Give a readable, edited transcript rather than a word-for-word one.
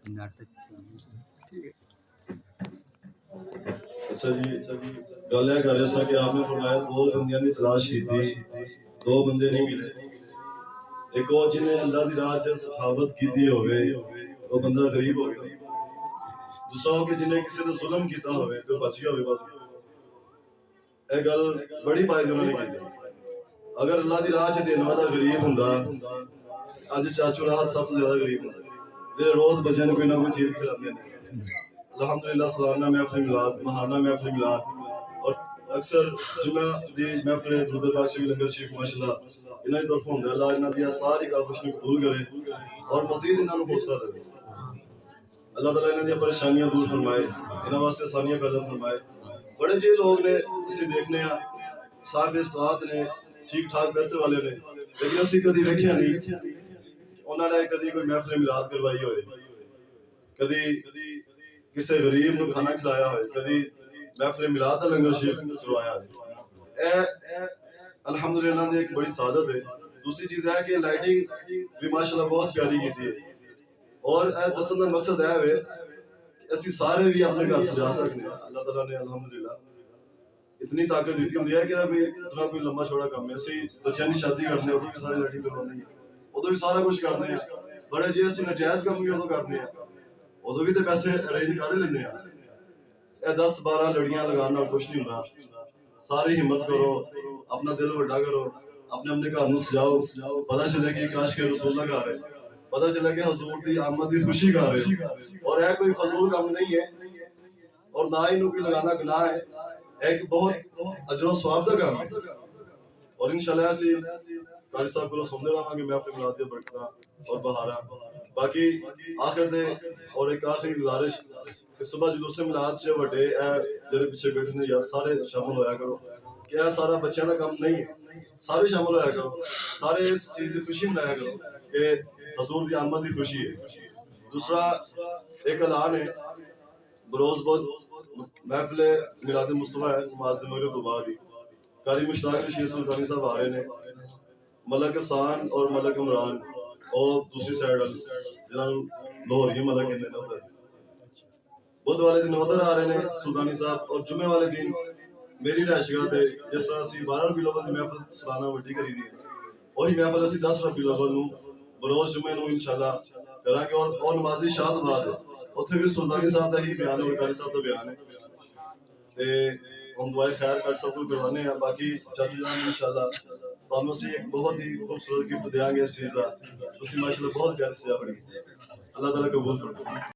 ठीक है। अच्छा जी, गल है कर रहा कि आपने फरमाया दो बंदियां की तलाश की थी, दो बंदे नहीं मिले। एक और जिन्हें अल्लाह की राह च सखावत की होवे वो बंदा गरीब हो गया। दूसरा हो कि जिन्हें किसी ने जुल्म किया होवे तो बच गया होवे। बस ये गल बड़ी पाई उन्होंने की। अगर अल्लाह की राह च देने वाला गरीब हुंदा अज चाचू राहत सब तो ज्यादा गरीब हुंदा जेडे रोज बच्चों को कोई ना कोई चीज खिलाते हैं। अल्हम्दुलिल्लाह सालाना महफिल मिलाद, महाना महफिल मिलाद और अक्सर जुमा दी महफिल रुदर पाक शरीफ लंगर शरीफ माशाल्लाह इन्हां दी तरफ हुंदा। अल्लाह इन्हां दी सारी काबिश नूं कबूल करे और मजीद इन्हां नूं हौसला दे। अल्लाह ताला इन्हां दी परेशानियां दूर फरमाए, इन्हां वास्ते आसानियां पैदा फरमाए। बड़े जे लोग ने इसे देखने साहब इस्ताद ने ठीक ठाक पैसे वाले ने, लेकिन असीं कदी वेखिया नहीं उन्होंने कदी कोई महफिल मिलाद करवाई होए, कदी किसी गरीब को खाना खिलाया हो, कदी महफिल मिलाद का लंगर शरीफ करवाया है। अल्हम्दुलिल्लाह दी एक बड़ी सादत है। दूसरी चीज है कि लाइटिंग भी माशाल्लाह बहुत प्यारी की है और दसन का मकसद है कि असी सारे भी अपने घर सजा सकते हैं। अल्लाह ताला ने अल्हम्दुलिल्लाह इतनी ताकत दी होंदी है कि ना भी इतना कोई लंबा छोड़ा काम है। असी बच्चों की शादी करने उदों भी सारी लाइटिंग करवानी है, उदों भी सारा कुछ करते हैं। बड़े जे असी नजायज काम भी उदों करते हैं, उदों भी तो पैसे अरेंज कर लेने हैं। 10-12 लड़ियां लगाना कुछ नहीं होता। सारी हिम्मत करो, अपना दिल बड़ा करो, अपने अपने घर सजाओ। पता चले कि काश के रसूल का घर है, पता चले कि हजूर की आमद की खुशी कर रहे हो। और यह कोई फजूल काम नहीं है और ना ही कोई लगाना गुनाह है, एक बहुत अजर सवाब का काम है। और इंशाल्लाह असी कारी साहब को सुनते रहांगे मैं अपने मिलाद दी बरकतां और बहारा। बाकी आखिर दे और एक आखिरी गुजारिश कि सुबह जुलूसे मिलाद च वड्डे जेडे पीछे बैठे ने यार सारे शामिल होया करो कि यह सारा बच्चों का काम नहीं है। सारे शामिल होया करो, सारे इस चीज की खुशी मनाया करो कि हजूर की आमद की खुशी है। दूसरा एक ऐलान है, बरोज बहुत महफिल मिलाद मुस्तफा है नमाज मगरिब तो बाद ही कारी मुश्ताक रशीद सुल्तानी साहब आ रहे हैं। मलक हसान और मलक इमरान और दूसरी साइड जिन्होंने लाहौरी मलक कहते हैं उधर बुध वाले दिन उधर आ रहे हैं सुल्तानी साहब। और जुमे वाले दिन मेरी रैशगाह पे जिस तरह असी 12 रबी अव्वल की महफिल सालाना वड्डी करी दी वही महफिल असी 10 रबी अव्वल नूं बरोज जुमे नूं इंशाल्लाह करांगे। और नमाजी शाद बाद उत्थे भी सुल्तानी साहब का ही बयान है और कारी साहब का बयान है ते हम दुआए खैर कर सब कुछ करवाने हैं। बाकी चाचू जान इंशाल्लाह तुहानू असी एक बहुत ही खूबसूरत गिफ्ट देंगे इस चीज़ का। तुसीं माशाल्लाह बहुत प्यारे सजा बनी, अल्लाह ताला कबूल फरमाए।